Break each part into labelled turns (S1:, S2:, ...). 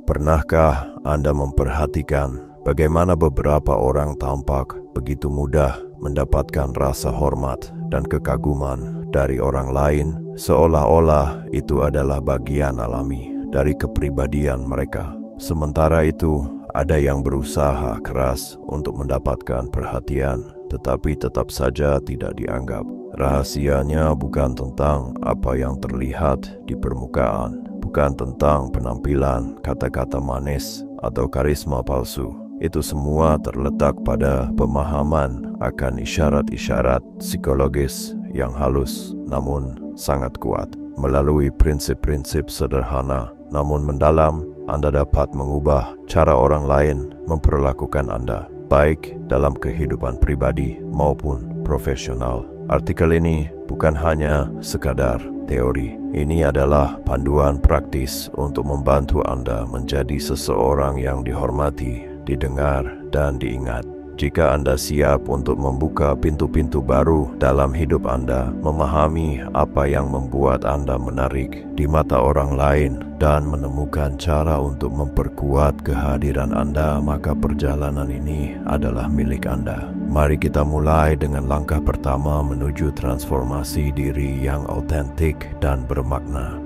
S1: Pernahkah Anda memperhatikan bagaimana beberapa orang tampak begitu mudah mendapatkan rasa hormat dan kekaguman dari orang lain, seolah-olah itu adalah bagian alami dari kepribadian mereka? Sementara itu, ada yang berusaha keras untuk mendapatkan perhatian, tetapi tetap saja tidak dianggap. Rahasianya bukan tentang apa yang terlihat di permukaan, bukan tentang penampilan, kata-kata manis, atau karisma palsu. Itu semua terletak pada pemahaman akan isyarat-isyarat psikologis yang halus namun sangat kuat. Melalui prinsip-prinsip sederhana namun mendalam, Anda dapat mengubah cara orang lain memperlakukan Anda, baik dalam kehidupan pribadi maupun profesional. Artikel ini bukan hanya sekadar teori. Ini adalah panduan praktis untuk membantu Anda menjadi seseorang yang dihormati, didengar, dan diingat. Jika Anda siap untuk membuka pintu-pintu baru dalam hidup Anda, memahami apa yang membuat Anda menarik di mata orang lain, dan menemukan cara untuk memperkuat kehadiran Anda, maka perjalanan ini adalah milik Anda. Mari kita mulai dengan langkah pertama menuju transformasi diri yang autentik dan bermakna.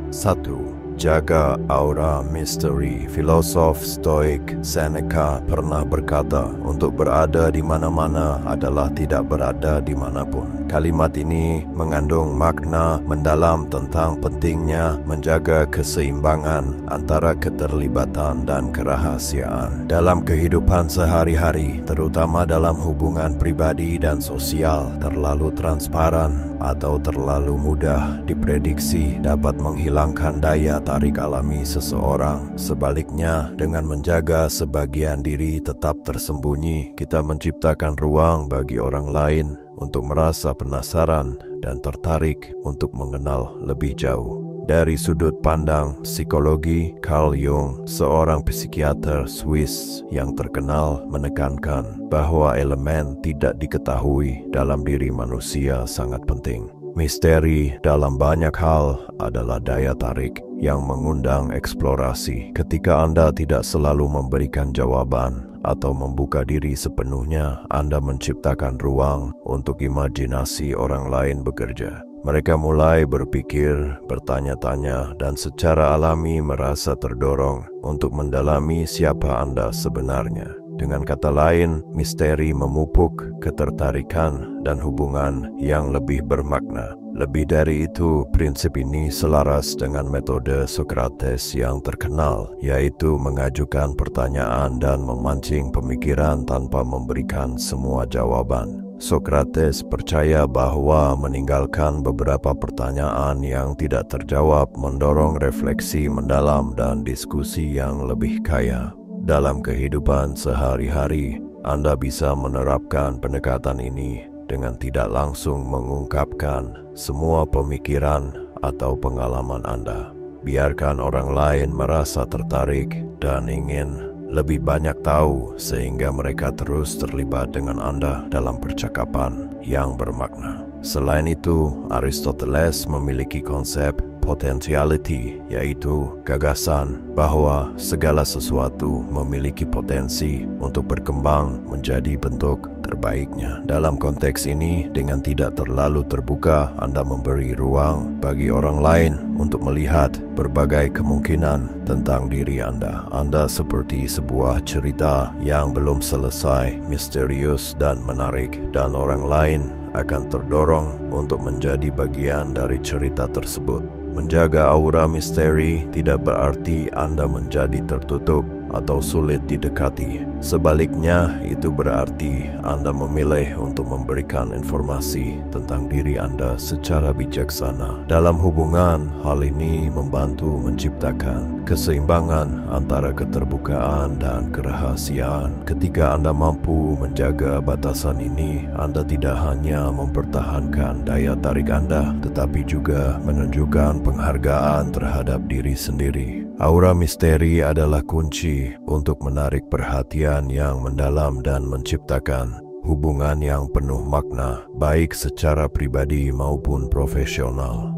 S1: 1. Jaga aura misteri. Filosof Stoik Seneca pernah berkata, untuk berada di mana-mana adalah tidak berada dimanapun. Kalimat ini mengandung makna mendalam tentang pentingnya menjaga keseimbangan antara keterlibatan dan kerahasiaan dalam kehidupan sehari-hari, terutama dalam hubungan pribadi dan sosial. Terlalu transparan atau terlalu mudah diprediksi dapat menghilangkan daya tarik alami seseorang. Sebaliknya, dengan menjaga sebagian diri tetap tersembunyi, kita menciptakan ruang bagi orang lain untuk merasa penasaran dan tertarik untuk mengenal lebih jauh. Dari sudut pandang psikologi, Carl Jung, seorang psikiater Swiss yang terkenal, menekankan bahwa elemen tidak diketahui dalam diri manusia sangat penting. Misteri dalam banyak hal adalah daya tarik yang mengundang eksplorasi. Ketika Anda tidak selalu memberikan jawaban atau membuka diri sepenuhnya, Anda menciptakan ruang untuk imajinasi orang lain bekerja. Mereka mulai berpikir, bertanya-tanya, dan secara alami merasa terdorong untuk mendalami siapa Anda sebenarnya. Dengan kata lain, misteri memupuk ketertarikan dan hubungan yang lebih bermakna. Lebih dari itu, prinsip ini selaras dengan metode Socrates yang terkenal, yaitu mengajukan pertanyaan dan memancing pemikiran tanpa memberikan semua jawaban. Socrates percaya bahwa meninggalkan beberapa pertanyaan yang tidak terjawab mendorong refleksi mendalam dan diskusi yang lebih kaya. Dalam kehidupan sehari-hari, Anda bisa menerapkan pendekatan ini dengan tidak langsung mengungkapkan semua pemikiran atau pengalaman Anda. Biarkan orang lain merasa tertarik dan ingin lebih banyak tahu, sehingga mereka terus terlibat dengan Anda dalam percakapan yang bermakna. Selain itu, Aristoteles memiliki konsep potentiality, yaitu gagasan bahwa segala sesuatu memiliki potensi untuk berkembang menjadi bentuk terbaiknya. Dalam konteks ini, dengan tidak terlalu terbuka, Anda memberi ruang bagi orang lain untuk melihat berbagai kemungkinan tentang diri Anda. Anda seperti sebuah cerita yang belum selesai, misterius dan menarik, dan orang lain akan terdorong untuk menjadi bagian dari cerita tersebut. Menjaga aura misteri tidak berarti Anda menjadi tertutup atau sulit didekati. Sebaliknya, itu berarti Anda memilih untuk memberikan informasi tentang diri Anda secara bijaksana. Dalam hubungan, hal ini membantu menciptakan keseimbangan antara keterbukaan dan kerahasiaan. Ketika Anda mampu menjaga batasan ini, Anda tidak hanya mempertahankan daya tarik Anda, tetapi juga menunjukkan penghargaan terhadap diri sendiri. Aura misteri adalah kunci untuk menarik perhatian yang mendalam dan menciptakan hubungan yang penuh makna, baik secara pribadi maupun profesional.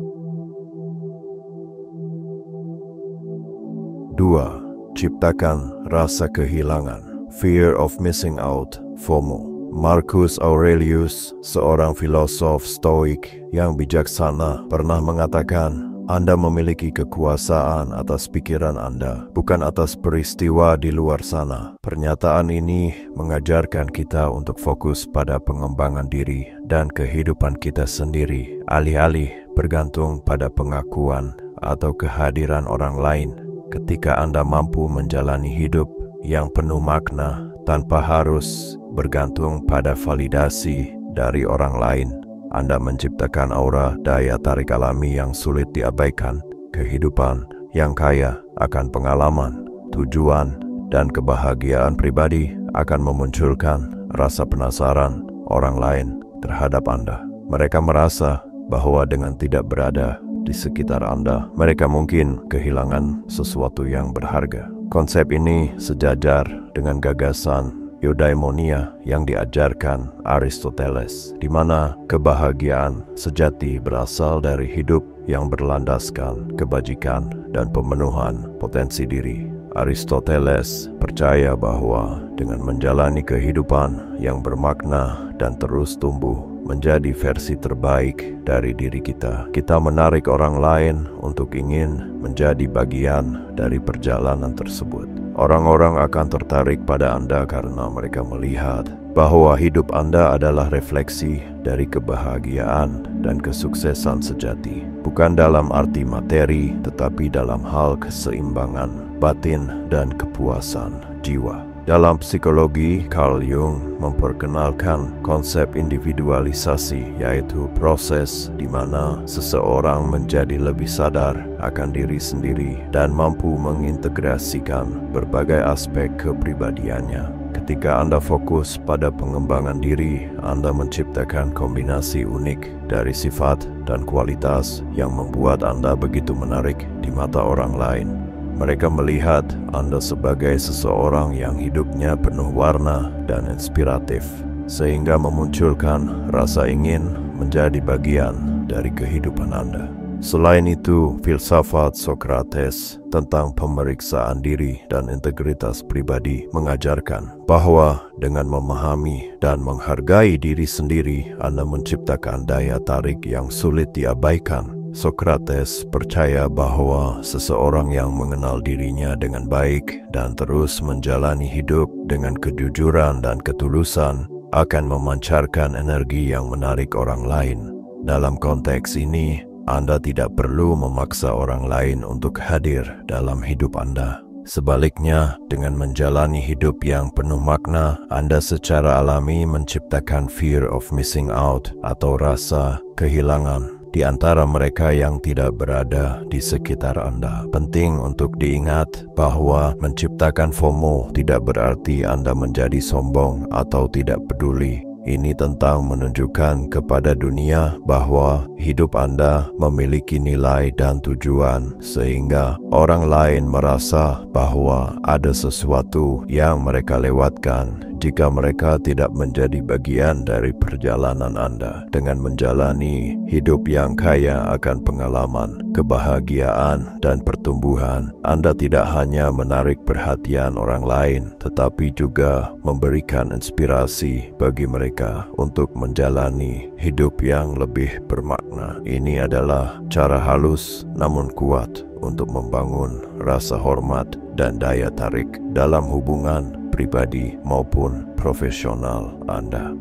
S1: 2. Ciptakan rasa kehilangan, fear of missing out, FOMO. Marcus Aurelius, seorang filosof Stoik yang bijaksana, pernah mengatakan, Anda memiliki kekuasaan atas pikiran Anda, bukan atas peristiwa di luar sana. Pernyataan ini mengajarkan kita untuk fokus pada pengembangan diri dan kehidupan kita sendiri, alih-alih bergantung pada pengakuan atau kehadiran orang lain. Ketika Anda mampu menjalani hidup yang penuh makna tanpa harus bergantung pada validasi dari orang lain, Anda menciptakan aura daya tarik alami yang sulit diabaikan, kehidupan yang kaya akan pengalaman, tujuan, dan kebahagiaan pribadi akan memunculkan rasa penasaran orang lain terhadap Anda. Mereka merasa bahwa dengan tidak berada di sekitar Anda, mereka mungkin kehilangan sesuatu yang berharga. Konsep ini sejajar dengan gagasan eudaimonia yang diajarkan Aristoteles, di mana kebahagiaan sejati berasal dari hidup yang berlandaskan kebajikan dan pemenuhan potensi diri. Aristoteles percaya bahwa dengan menjalani kehidupan yang bermakna dan terus tumbuh menjadi versi terbaik dari diri kita, kita menarik orang lain untuk ingin menjadi bagian dari perjalanan tersebut. Orang-orang akan tertarik pada Anda karena mereka melihat bahwa hidup Anda adalah refleksi dari kebahagiaan dan kesuksesan sejati, bukan dalam arti materi, tetapi dalam hal keseimbangan batin dan kepuasan jiwa. Dalam psikologi, Carl Jung memperkenalkan konsep individualisasi, yaitu proses di mana seseorang menjadi lebih sadar akan diri sendiri dan mampu mengintegrasikan berbagai aspek kepribadiannya. Ketika Anda fokus pada pengembangan diri, Anda menciptakan kombinasi unik dari sifat dan kualitas yang membuat Anda begitu menarik di mata orang lain. Mereka melihat Anda sebagai seseorang yang hidupnya penuh warna dan inspiratif, sehingga memunculkan rasa ingin menjadi bagian dari kehidupan Anda. Selain itu, filsafat Socrates tentang pemeriksaan diri dan integritas pribadi mengajarkan bahwa dengan memahami dan menghargai diri sendiri, Anda menciptakan daya tarik yang sulit diabaikan. Socrates percaya bahwa seseorang yang mengenal dirinya dengan baik dan terus menjalani hidup dengan kejujuran dan ketulusan akan memancarkan energi yang menarik orang lain. Dalam konteks ini, Anda tidak perlu memaksa orang lain untuk hadir dalam hidup Anda. Sebaliknya, dengan menjalani hidup yang penuh makna, Anda secara alami menciptakan fear of missing out atau rasa kehilangan di antara mereka yang tidak berada di sekitar Anda. Penting untuk diingat bahwa menciptakan FOMO tidak berarti Anda menjadi sombong atau tidak peduli. Ini tentang menunjukkan kepada dunia bahwa hidup Anda memiliki nilai dan tujuan, sehingga orang lain merasa bahwa ada sesuatu yang mereka lewatkan jika mereka tidak menjadi bagian dari perjalanan Anda. Dengan menjalani hidup yang kaya akan pengalaman, kebahagiaan, dan pertumbuhan, Anda tidak hanya menarik perhatian orang lain, tetapi juga memberikan inspirasi bagi mereka untuk menjalani hidup yang lebih bermakna. Ini adalah cara halus namun kuat untuk membangun rasa hormat dan daya tarik dalam hubungan pribadi maupun profesional Anda.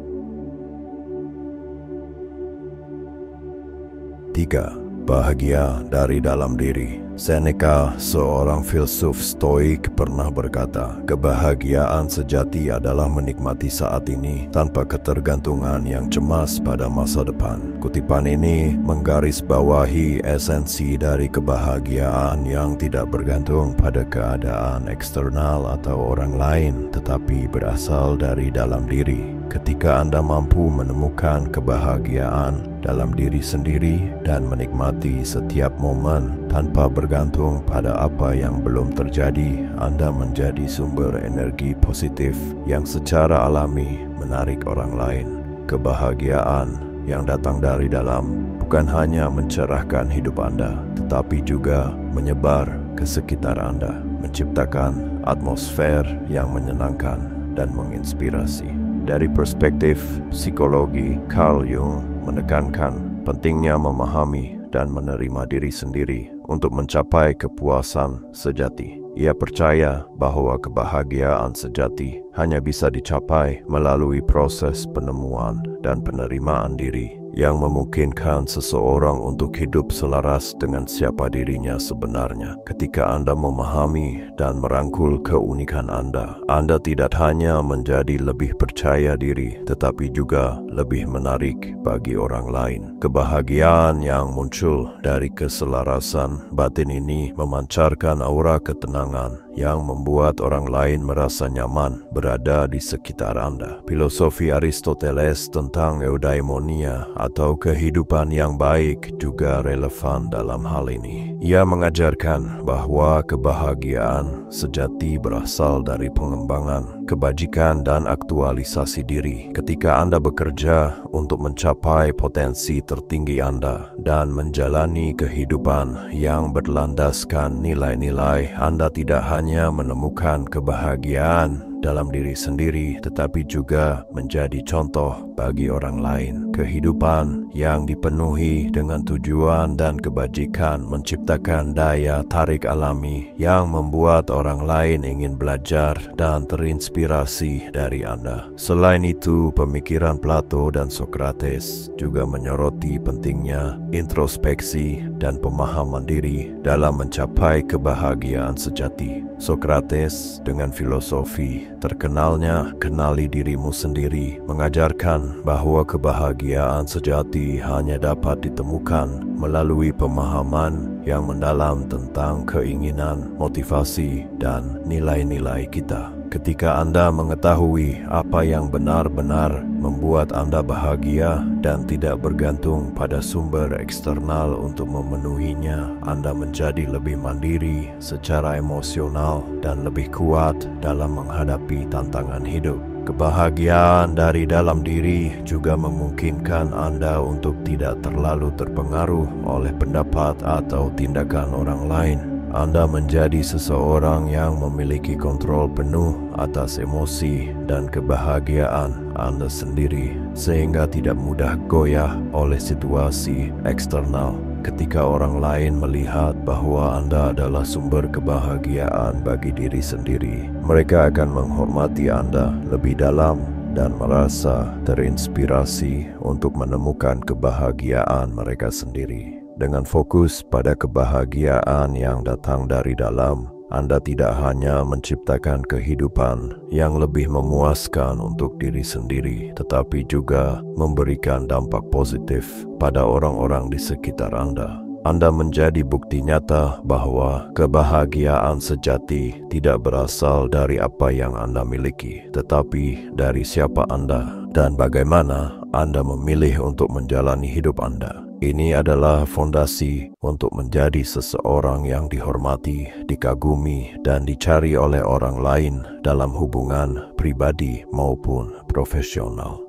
S1: 3. Bahagia dari dalam diri. Seneca, seorang filsuf Stoik, pernah berkata, kebahagiaan sejati adalah menikmati saat ini tanpa ketergantungan yang cemas pada masa depan. Kutipan ini menggarisbawahi esensi dari kebahagiaan yang tidak bergantung pada keadaan eksternal atau orang lain, tetapi berasal dari dalam diri. Ketika Anda mampu menemukan kebahagiaan dalam diri sendiri dan menikmati setiap momen tanpa bergantung pada apa yang belum terjadi, Anda menjadi sumber energi positif yang secara alami menarik orang lain. Kebahagiaan yang datang dari dalam bukan hanya mencerahkan hidup Anda, tetapi juga menyebar ke sekitar Anda. menciptakan atmosfer yang menyenangkan dan menginspirasi. Dari perspektif psikologi, Carl Jung menekankan pentingnya memahami dan menerima diri sendiri untuk mencapai kepuasan sejati. Ia percaya bahwa kebahagiaan sejati hanya bisa dicapai melalui proses penemuan dan penerimaan diri yang memungkinkan seseorang untuk hidup selaras dengan siapa dirinya sebenarnya. Ketika Anda memahami dan merangkul keunikan Anda tidak hanya menjadi lebih percaya diri, tetapi juga lebih menarik bagi orang lain. Kebahagiaan yang muncul dari keselarasan batin ini memancarkan aura ketenangan yang membuat orang lain merasa nyaman berada di sekitar Anda. Filosofi Aristoteles tentang eudaimonia atau kehidupan yang baik juga relevan dalam hal ini. Ia mengajarkan bahwa kebahagiaan sejati berasal dari pengembangan kebajikan dan aktualisasi diri. Ketika Anda bekerja untuk mencapai potensi tertinggi Anda dan menjalani kehidupan yang berlandaskan nilai-nilai, Anda tidak hanya menemukan kebahagiaan dalam diri sendiri, tetapi juga menjadi contoh bagi orang lain. Kehidupan yang dipenuhi dengan tujuan dan kebajikan menciptakan daya tarik alami yang membuat orang lain ingin belajar dan terinspirasi dari Anda. Selain itu, pemikiran Plato dan Socrates juga menyoroti pentingnya introspeksi dan pemahaman diri dalam mencapai kebahagiaan sejati. Socrates dengan filosofi terkenalnya "kenali dirimu sendiri" mengajarkan bahwa kebahagiaan sejati hanya dapat ditemukan melalui pemahaman yang mendalam tentang keinginan, motivasi, dan nilai-nilai kita. Ketika Anda mengetahui apa yang benar-benar membuat Anda bahagia dan tidak bergantung pada sumber eksternal untuk memenuhinya, Anda menjadi lebih mandiri secara emosional dan lebih kuat dalam menghadapi tantangan hidup. Kebahagiaan dari dalam diri juga memungkinkan Anda untuk tidak terlalu terpengaruh oleh pendapat atau tindakan orang lain. Anda menjadi seseorang yang memiliki kontrol penuh atas emosi dan kebahagiaan Anda sendiri, sehingga tidak mudah goyah oleh situasi eksternal. Ketika orang lain melihat bahwa Anda adalah sumber kebahagiaan bagi diri sendiri, mereka akan menghormati Anda lebih dalam dan merasa terinspirasi untuk menemukan kebahagiaan mereka sendiri. Dengan fokus pada kebahagiaan yang datang dari dalam, Anda tidak hanya menciptakan kehidupan yang lebih memuaskan untuk diri sendiri, tetapi juga memberikan dampak positif pada orang-orang di sekitar Anda. Anda menjadi bukti nyata bahwa kebahagiaan sejati tidak berasal dari apa yang Anda miliki, tetapi dari siapa Anda dan bagaimana Anda memilih untuk menjalani hidup Anda. Ini adalah fondasi untuk menjadi seseorang yang dihormati, dikagumi, dan dicari oleh orang lain dalam hubungan pribadi maupun profesional.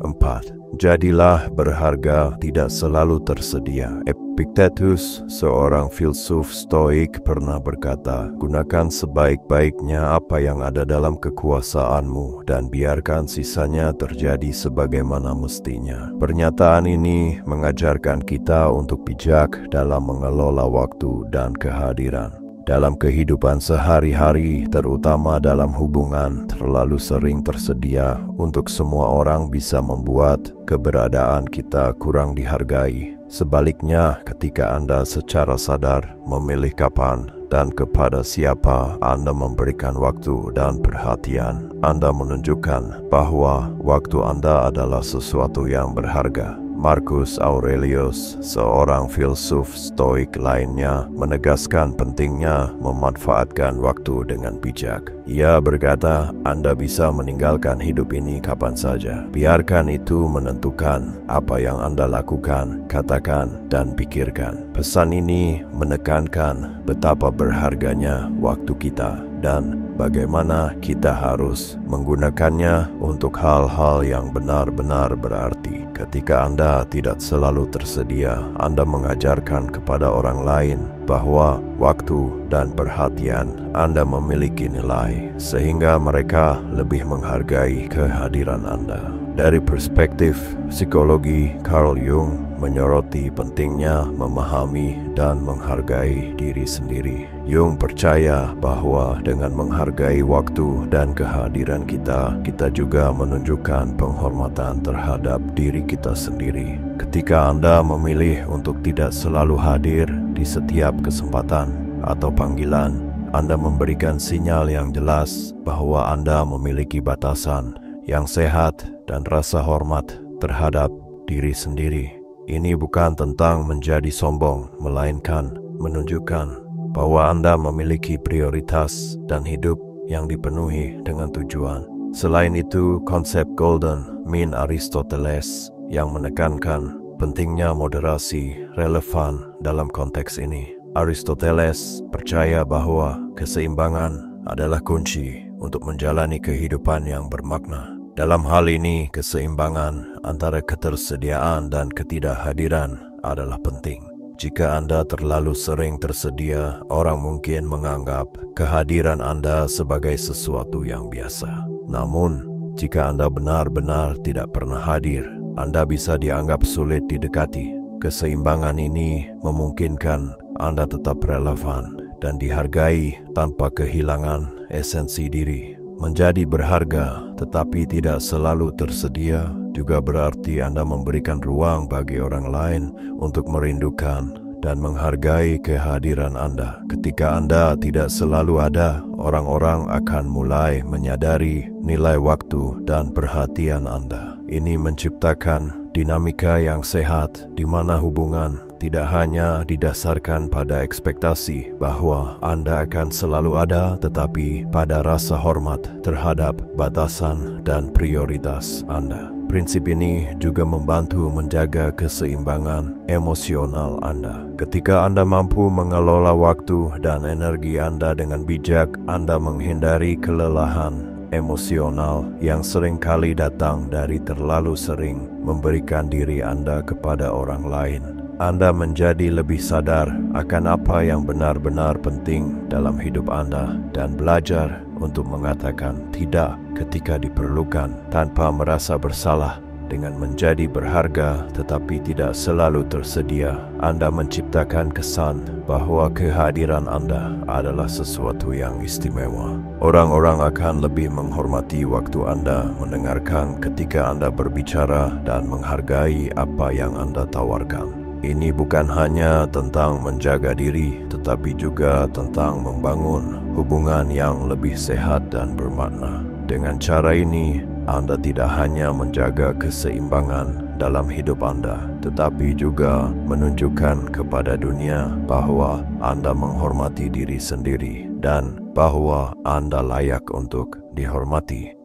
S1: 4. Jadilah berharga, tidak selalu tersedia. Epictetus, seorang filsuf stoik, pernah berkata, "Gunakan sebaik-baiknya apa yang ada dalam kekuasaanmu dan biarkan sisanya terjadi sebagaimana mestinya." Pernyataan ini mengajarkan kita untuk bijak dalam mengelola waktu dan kehadiran. Dalam kehidupan sehari-hari, terutama dalam hubungan, terlalu sering tersedia untuk semua orang bisa membuat keberadaan kita kurang dihargai. Sebaliknya, ketika Anda secara sadar memilih kapan dan kepada siapa Anda memberikan waktu dan perhatian, Anda menunjukkan bahwa waktu Anda adalah sesuatu yang berharga. Marcus Aurelius, seorang filsuf stoik lainnya, menegaskan pentingnya memanfaatkan waktu dengan bijak. Ia berkata, Anda bisa meninggalkan hidup ini kapan saja. Biarkan itu menentukan apa yang Anda lakukan, katakan, dan pikirkan. Pesan ini menekankan betapa berharganya waktu kita dan bagaimana kita harus menggunakannya untuk hal-hal yang benar-benar berarti. Ketika Anda tidak selalu tersedia, Anda mengajarkan kepada orang lain bahwa waktu dan perhatian Anda memiliki nilai, sehingga mereka lebih menghargai kehadiran Anda. Dari perspektif psikologi, Carl Jung menyoroti pentingnya memahami dan menghargai diri sendiri. Jung percaya bahwa dengan menghargai waktu dan kehadiran kita, kita juga menunjukkan penghormatan terhadap diri kita sendiri. Ketika Anda memilih untuk tidak selalu hadir di setiap kesempatan atau panggilan, Anda memberikan sinyal yang jelas bahwa Anda memiliki batasan yang sehat dan rasa hormat terhadap diri sendiri. Ini bukan tentang menjadi sombong, melainkan menunjukkan bahwa Anda memiliki prioritas dan hidup yang dipenuhi dengan tujuan. Selain itu, konsep Golden Mean Aristoteles yang menekankan pentingnya moderasi relevan dalam konteks ini. Aristoteles percaya bahwa keseimbangan adalah kunci untuk menjalani kehidupan yang bermakna. Dalam hal ini, keseimbangan antara ketersediaan dan ketidakhadiran adalah penting. Jika Anda terlalu sering tersedia, orang mungkin menganggap kehadiran Anda sebagai sesuatu yang biasa. Namun, jika Anda benar-benar tidak pernah hadir, Anda bisa dianggap sulit didekati. Keseimbangan ini memungkinkan Anda tetap relevan dan dihargai tanpa kehilangan esensi diri. Menjadi berharga tetapi tidak selalu tersedia juga berarti Anda memberikan ruang bagi orang lain untuk merindukan dan menghargai kehadiran Anda. Ketika Anda tidak selalu ada, orang-orang akan mulai menyadari nilai waktu dan perhatian Anda. Ini menciptakan dinamika yang sehat di mana hubungan tidak hanya didasarkan pada ekspektasi bahwa Anda akan selalu ada, tetapi pada rasa hormat terhadap batasan dan prioritas Anda. Prinsip ini juga membantu menjaga keseimbangan emosional Anda. Ketika Anda mampu mengelola waktu dan energi Anda dengan bijak, Anda menghindari kelelahan emosional yang seringkali datang dari terlalu sering memberikan diri Anda kepada orang lain. Anda menjadi lebih sadar akan apa yang benar-benar penting dalam hidup Anda dan belajar untuk mengatakan tidak ketika diperlukan tanpa merasa bersalah. Dengan menjadi berharga tetapi tidak selalu tersedia, Anda menciptakan kesan bahwa kehadiran Anda adalah sesuatu yang istimewa. Orang-orang akan lebih menghormati waktu Anda mendengarkan ketika Anda berbicara dan menghargai apa yang Anda tawarkan. Ini bukan hanya tentang menjaga diri, tetapi juga tentang membangun hubungan yang lebih sehat dan bermakna. Dengan cara ini, Anda tidak hanya menjaga keseimbangan dalam hidup Anda, tetapi juga menunjukkan kepada dunia bahwa Anda menghormati diri sendiri dan bahwa Anda layak untuk dihormati.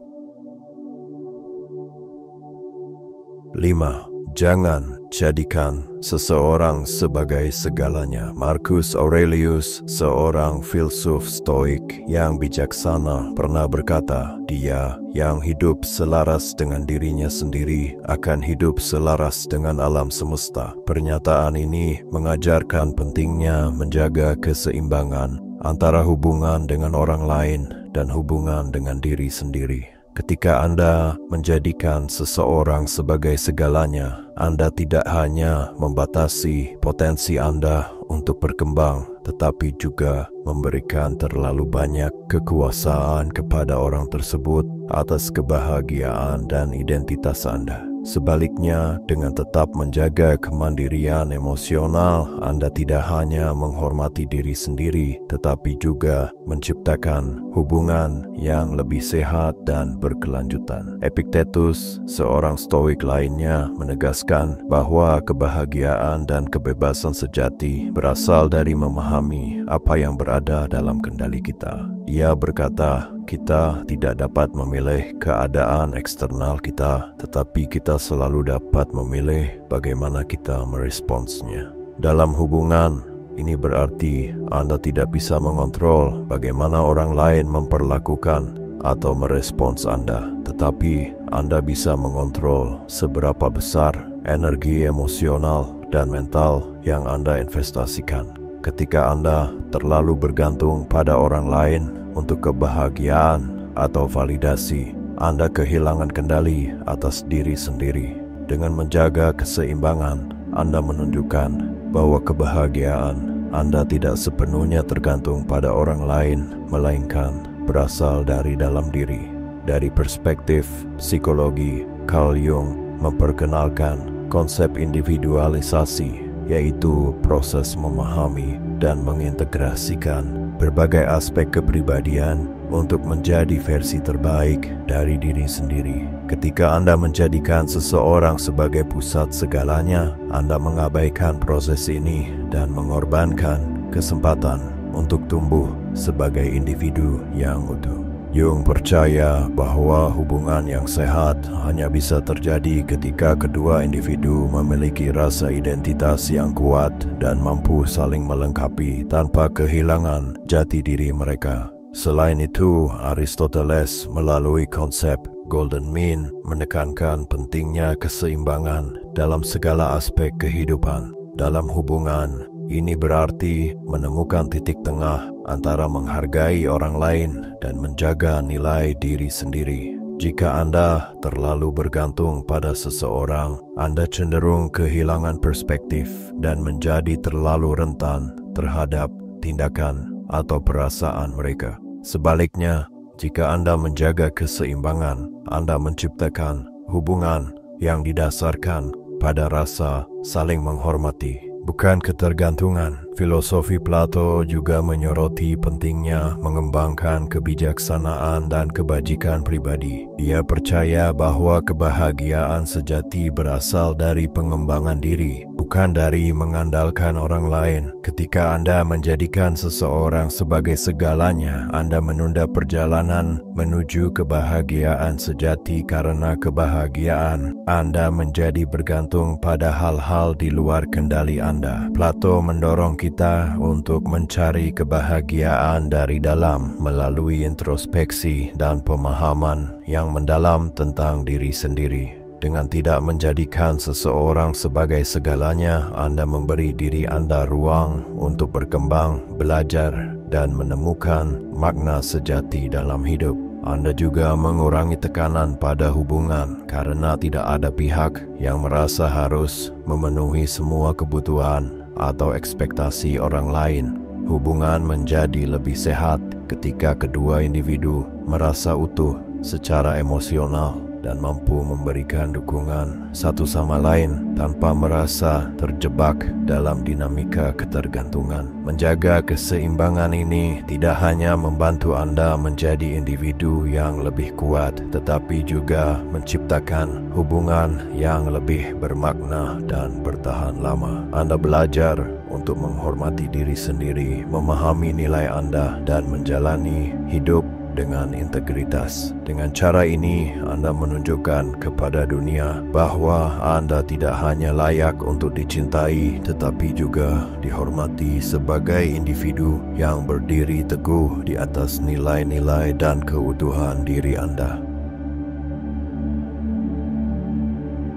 S1: 5. Jangan jadikan seseorang sebagai segalanya. Marcus Aurelius, seorang filsuf Stoik yang bijaksana, pernah berkata, "Dia yang hidup selaras dengan dirinya sendiri akan hidup selaras dengan alam semesta." Pernyataan ini mengajarkan pentingnya menjaga keseimbangan antara hubungan dengan orang lain dan hubungan dengan diri sendiri. Ketika Anda menjadikan seseorang sebagai segalanya, Anda tidak hanya membatasi potensi Anda untuk berkembang, tetapi juga memberikan terlalu banyak kekuasaan kepada orang tersebut atas kebahagiaan dan identitas Anda. Sebaliknya, dengan tetap menjaga kemandirian emosional, Anda tidak hanya menghormati diri sendiri, tetapi juga menciptakan hubungan yang lebih sehat dan berkelanjutan. Epictetus, seorang Stoik lainnya, menegaskan bahwa kebahagiaan dan kebebasan sejati berasal dari memahami apa yang berada dalam kendali kita. Ia berkata, kita tidak dapat memilih keadaan eksternal kita, tetapi kita selalu dapat memilih bagaimana kita meresponsnya. Dalam hubungan, Ini berarti Anda tidak bisa mengontrol bagaimana orang lain memperlakukan atau merespons Anda, tetapi Anda bisa mengontrol seberapa besar energi emosional dan mental yang Anda investasikan. Ketika Anda terlalu bergantung pada orang lain untuk kebahagiaan atau validasi, Anda kehilangan kendali atas diri sendiri. Dengan menjaga keseimbangan, Anda menunjukkan bahwa kebahagiaan Anda tidak sepenuhnya tergantung pada orang lain, melainkan berasal dari dalam diri. Dari perspektif psikologi, Carl Jung memperkenalkan konsep individualisasi, yaitu proses memahami dan mengintegrasikan berbagai aspek kepribadian untuk menjadi versi terbaik dari diri sendiri. Ketika Anda menjadikan seseorang sebagai pusat segalanya, Anda mengabaikan proses ini dan mengorbankan kesempatan untuk tumbuh sebagai individu yang utuh. Jung percaya bahwa hubungan yang sehat hanya bisa terjadi ketika kedua individu memiliki rasa identitas yang kuat dan mampu saling melengkapi tanpa kehilangan jati diri mereka. Selain itu, Aristoteles melalui konsep Golden Mean menekankan pentingnya keseimbangan dalam segala aspek kehidupan. Dalam hubungan, ini berarti menemukan titik tengah antara menghargai orang lain dan menjaga nilai diri sendiri. Jika Anda terlalu bergantung pada seseorang, Anda cenderung kehilangan perspektif dan menjadi terlalu rentan terhadap tindakan atau perasaan mereka. Sebaliknya, jika Anda menjaga keseimbangan, Anda menciptakan hubungan yang didasarkan pada rasa saling menghormati, bukan ketergantungan. Filosofi Plato juga menyoroti pentingnya mengembangkan kebijaksanaan dan kebajikan pribadi. Dia percaya bahwa kebahagiaan sejati berasal dari pengembangan diri, bukan dari mengandalkan orang lain. Ketika Anda menjadikan seseorang sebagai segalanya, Anda menunda perjalanan menuju kebahagiaan sejati karena kebahagiaan Anda menjadi bergantung pada hal-hal di luar kendali Anda. Plato mendorong kita untuk mencari kebahagiaan dari dalam melalui introspeksi dan pemahaman yang mendalam tentang diri sendiri. Dengan tidak menjadikan seseorang sebagai segalanya, Anda memberi diri Anda ruang untuk berkembang, belajar, dan menemukan makna sejati dalam hidup. Anda juga mengurangi tekanan pada hubungan karena tidak ada pihak yang merasa harus memenuhi semua kebutuhan atau ekspektasi orang lain. Hubungan menjadi lebih sehat ketika kedua individu merasa utuh secara emosional dan mampu memberikan dukungan satu sama lain tanpa merasa terjebak dalam dinamika ketergantungan. Menjaga keseimbangan ini tidak hanya membantu Anda menjadi individu yang lebih kuat, tetapi juga menciptakan hubungan yang lebih bermakna dan bertahan lama. Anda belajar untuk menghormati diri sendiri, memahami nilai Anda, dan menjalani hidup dengan integritas. Dengan cara ini, Anda menunjukkan kepada dunia bahwa Anda tidak hanya layak untuk dicintai, tetapi juga dihormati sebagai individu yang berdiri teguh di atas nilai-nilai dan keutuhan diri Anda.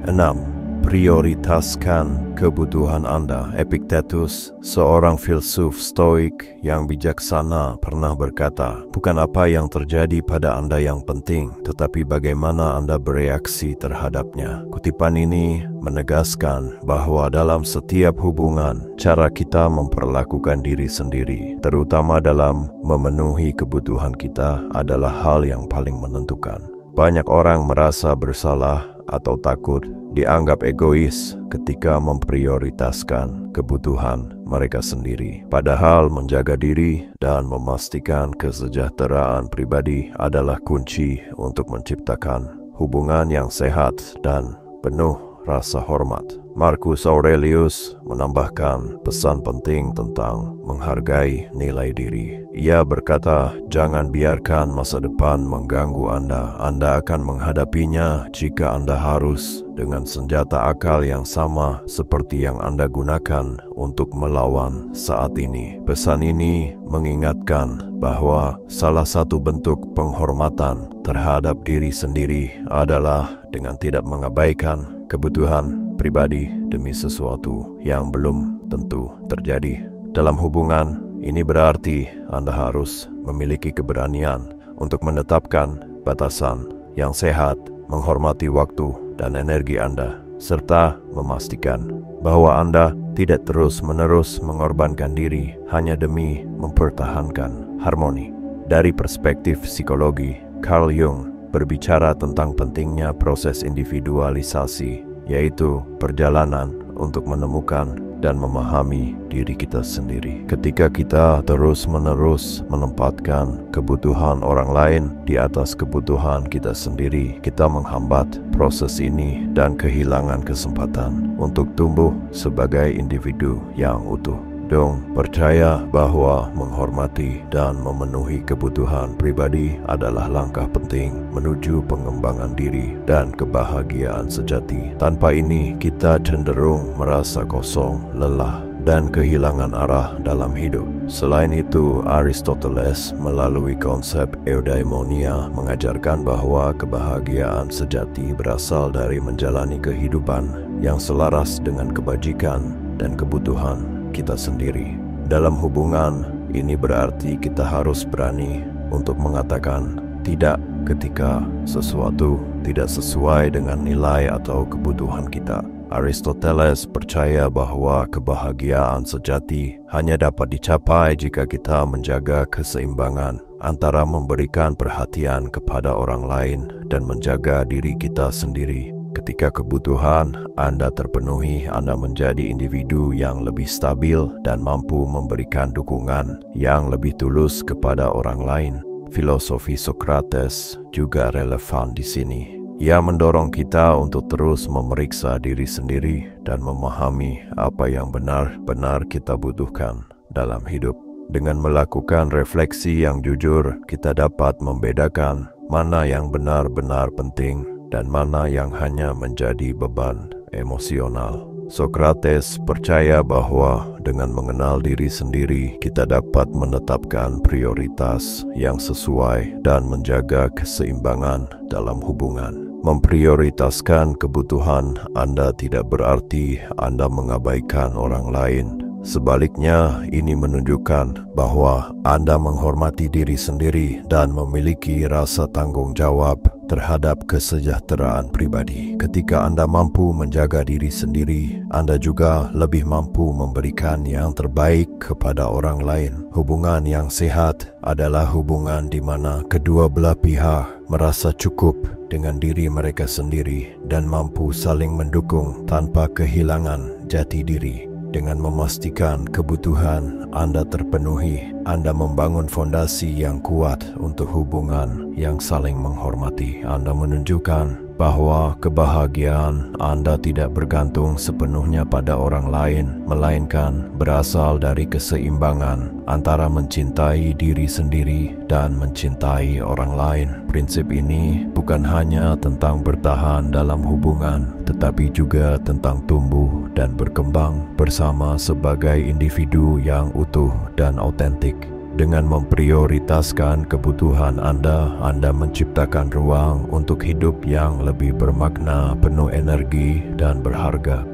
S1: 6. Prioritaskan kebutuhan Anda. Epictetus, seorang filsuf stoik yang bijaksana, pernah berkata, bukan apa yang terjadi pada Anda yang penting, tetapi bagaimana Anda bereaksi terhadapnya. Kutipan ini menegaskan bahwa dalam setiap hubungan, cara kita memperlakukan diri sendiri, terutama dalam memenuhi kebutuhan kita, adalah hal yang paling menentukan. Banyak orang merasa bersalah atau takut dianggap egois ketika memprioritaskan kebutuhan mereka sendiri. Padahal menjaga diri dan memastikan kesejahteraan pribadi adalah kunci untuk menciptakan hubungan yang sehat dan penuh rasa hormat. Marcus Aurelius menambahkan pesan penting tentang menghargai nilai diri. Ia berkata, jangan biarkan masa depan mengganggu Anda. Anda akan menghadapinya jika Anda harus dengan senjata akal yang sama seperti yang Anda gunakan untuk melawan saat ini. Pesan ini mengingatkan bahwa salah satu bentuk penghormatan terhadap diri sendiri adalah dengan tidak mengabaikan kebutuhan pribadi demi sesuatu yang belum tentu terjadi. Dalam hubungan, ini berarti Anda harus memiliki keberanian untuk menetapkan batasan yang sehat, menghormati waktu dan energi Anda, serta memastikan bahwa Anda tidak terus-menerus mengorbankan diri hanya demi mempertahankan harmoni. Dari perspektif psikologi, Carl Jung berbicara tentang pentingnya proses individualisasi, yaitu perjalanan untuk menemukan dan memahami diri kita sendiri. Ketika kita terus-menerus menempatkan kebutuhan orang lain di atas kebutuhan kita sendiri, kita menghambat proses ini dan kehilangan kesempatan untuk tumbuh sebagai individu yang utuh. Dong percaya bahwa menghormati dan memenuhi kebutuhan pribadi adalah langkah penting menuju pengembangan diri dan kebahagiaan sejati. Tanpa ini, kita cenderung merasa kosong, lelah, dan kehilangan arah dalam hidup. Selain itu, Aristoteles melalui konsep eudaimonia mengajarkan bahwa kebahagiaan sejati berasal dari menjalani kehidupan yang selaras dengan kebajikan dan kebutuhan kita sendiri. Dalam hubungan, ini berarti kita harus berani untuk mengatakan tidak ketika sesuatu tidak sesuai dengan nilai atau kebutuhan kita. Aristoteles percaya bahwa kebahagiaan sejati hanya dapat dicapai jika kita menjaga keseimbangan antara memberikan perhatian kepada orang lain dan menjaga diri kita sendiri. Ketika kebutuhan Anda terpenuhi, Anda menjadi individu yang lebih stabil dan mampu memberikan dukungan yang lebih tulus kepada orang lain. Filosofi Socrates juga relevan di sini. Ia mendorong kita untuk terus memeriksa diri sendiri dan memahami apa yang benar-benar kita butuhkan dalam hidup. Dengan melakukan refleksi yang jujur, kita dapat membedakan mana yang benar-benar penting dan mana yang hanya menjadi beban emosional. Socrates percaya bahwa dengan mengenal diri sendiri, kita dapat menetapkan prioritas yang sesuai dan menjaga keseimbangan dalam hubungan. Memprioritaskan kebutuhan Anda tidak berarti Anda mengabaikan orang lain. Sebaliknya, ini menunjukkan bahwa Anda menghormati diri sendiri dan memiliki rasa tanggung jawab terhadap kesejahteraan pribadi. Ketika Anda mampu menjaga diri sendiri, Anda juga lebih mampu memberikan yang terbaik kepada orang lain. Hubungan yang sehat adalah hubungan di mana kedua belah pihak merasa cukup dengan diri mereka sendiri dan mampu saling mendukung tanpa kehilangan jati diri. Dengan memastikan kebutuhan Anda terpenuhi, Anda membangun fondasi yang kuat untuk hubungan yang saling menghormati. Anda menunjukkan bahwa kebahagiaan Anda tidak bergantung sepenuhnya pada orang lain, melainkan berasal dari keseimbangan antara mencintai diri sendiri dan mencintai orang lain. Prinsip ini bukan hanya tentang bertahan dalam hubungan, tetapi juga tentang tumbuh dan berkembang bersama sebagai individu yang utuh dan autentik. Dengan memprioritaskan kebutuhan Anda menciptakan ruang untuk hidup yang lebih bermakna, penuh energi, dan berharga.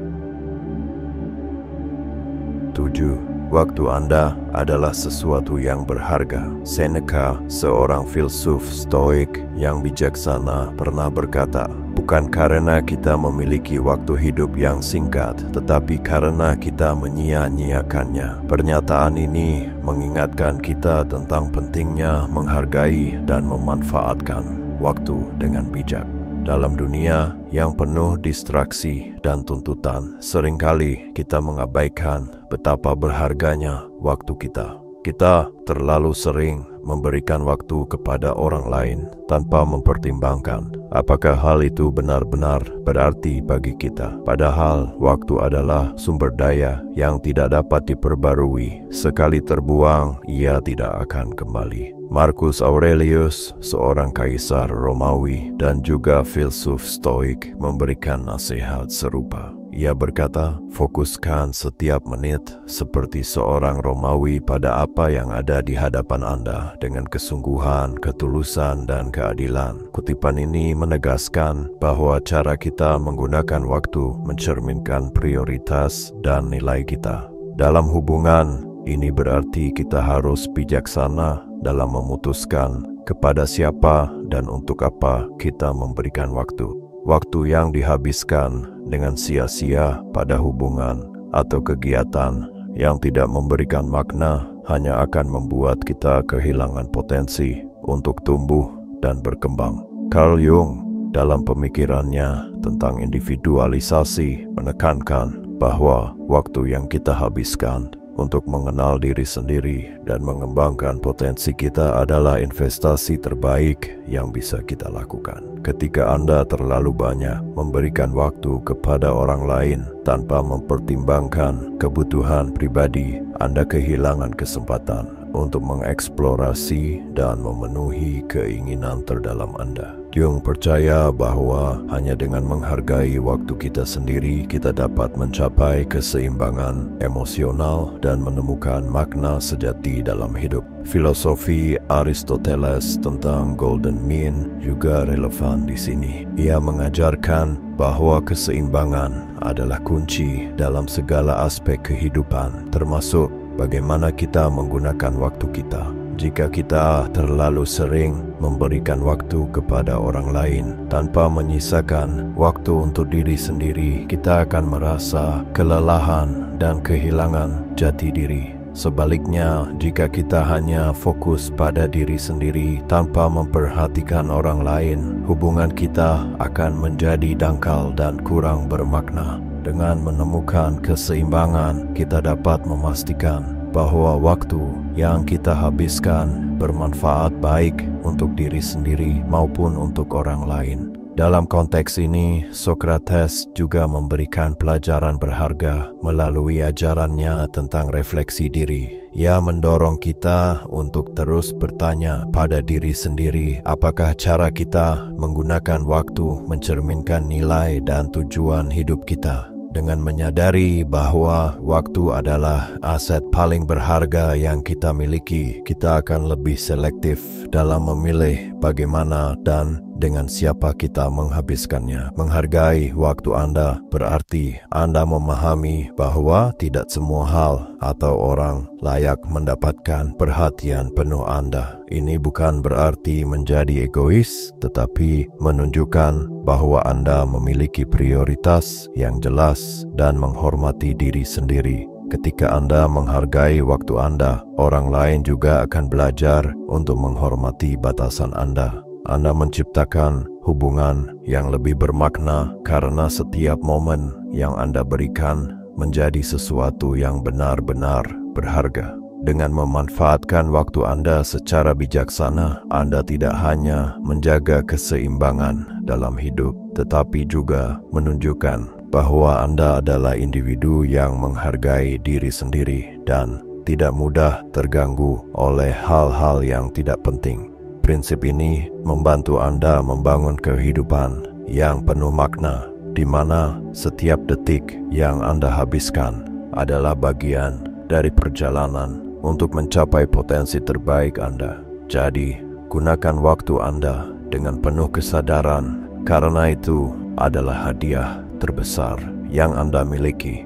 S1: 7. Waktu Anda adalah sesuatu yang berharga. Seneca, seorang filsuf Stoik yang bijaksana, pernah berkata, "Bukan karena kita memiliki waktu hidup yang singkat, tetapi karena kita menyia-nyiakannya." Pernyataan ini mengingatkan kita tentang pentingnya menghargai dan memanfaatkan waktu dengan bijak. Dalam dunia yang penuh distraksi dan tuntutan, seringkali kita mengabaikan betapa berharganya waktu kita. Kita terlalu sering memberikan waktu kepada orang lain tanpa mempertimbangkan apakah hal itu benar-benar berarti bagi kita. Padahal waktu adalah sumber daya yang tidak dapat diperbarui. Sekali terbuang, ia tidak akan kembali. Marcus Aurelius, seorang kaisar Romawi dan juga filsuf Stoik, memberikan nasihat serupa. Ia berkata, fokuskan setiap menit seperti seorang Romawi pada apa yang ada di hadapan Anda dengan kesungguhan, ketulusan, dan keadilan. Kutipan ini menegaskan bahwa cara kita menggunakan waktu mencerminkan prioritas dan nilai kita. Dalam hubungan, ini berarti kita harus bijaksana dalam memutuskan kepada siapa dan untuk apa kita memberikan waktu. Waktu yang dihabiskan dengan sia-sia pada hubungan atau kegiatan yang tidak memberikan makna hanya akan membuat kita kehilangan potensi untuk tumbuh dan berkembang. Carl Jung dalam pemikirannya tentang individualisasi menekankan bahwa waktu yang kita habiskan untuk mengenal diri sendiri dan mengembangkan potensi kita adalah investasi terbaik yang bisa kita lakukan. Ketika Anda terlalu banyak memberikan waktu kepada orang lain tanpa mempertimbangkan kebutuhan pribadi, Anda kehilangan kesempatan untuk mengeksplorasi dan memenuhi keinginan terdalam Anda. Jung percaya bahwa hanya dengan menghargai waktu kita sendiri, kita dapat mencapai keseimbangan emosional dan menemukan makna sejati dalam hidup. Filosofi Aristoteles tentang Golden Mean juga relevan di sini. Ia mengajarkan bahwa keseimbangan adalah kunci dalam segala aspek kehidupan, termasuk bagaimana kita menggunakan waktu kita. Jika kita terlalu sering memberikan waktu kepada orang lain tanpa menyisakan waktu untuk diri sendiri, kita akan merasa kelelahan dan kehilangan jati diri. Sebaliknya, jika kita hanya fokus pada diri sendiri tanpa memperhatikan orang lain, hubungan kita akan menjadi dangkal dan kurang bermakna. Dengan menemukan keseimbangan, kita dapat memastikan bahwa waktu yang kita habiskan bermanfaat baik untuk diri sendiri maupun untuk orang lain. Dalam konteks ini, Socrates juga memberikan pelajaran berharga melalui ajarannya tentang refleksi diri. Ia mendorong kita untuk terus bertanya pada diri sendiri, apakah cara kita menggunakan waktu mencerminkan nilai dan tujuan hidup kita. Dengan menyadari bahwa waktu adalah aset paling berharga yang kita miliki, kita akan lebih selektif dalam memilih bagaimana dan dengan siapa kita menghabiskannya. Menghargai waktu Anda berarti Anda memahami bahwa tidak semua hal atau orang layak mendapatkan perhatian penuh Anda. Ini bukan berarti menjadi egois, tetapi menunjukkan bahwa Anda memiliki prioritas yang jelas dan menghormati diri sendiri. Ketika Anda menghargai waktu Anda, orang lain juga akan belajar untuk menghormati batasan Anda. Anda menciptakan hubungan yang lebih bermakna karena setiap momen yang Anda berikan menjadi sesuatu yang benar-benar berharga. Dengan memanfaatkan waktu Anda secara bijaksana, Anda tidak hanya menjaga keseimbangan dalam hidup, tetapi juga menunjukkan bahwa Anda adalah individu yang menghargai diri sendiri dan tidak mudah terganggu oleh hal-hal yang tidak penting. Prinsip ini membantu Anda membangun kehidupan yang penuh makna, di mana setiap detik yang Anda habiskan adalah bagian dari perjalanan untuk mencapai potensi terbaik Anda. Jadi, gunakan waktu Anda dengan penuh kesadaran, karena itu adalah hadiah terbesar yang Anda miliki.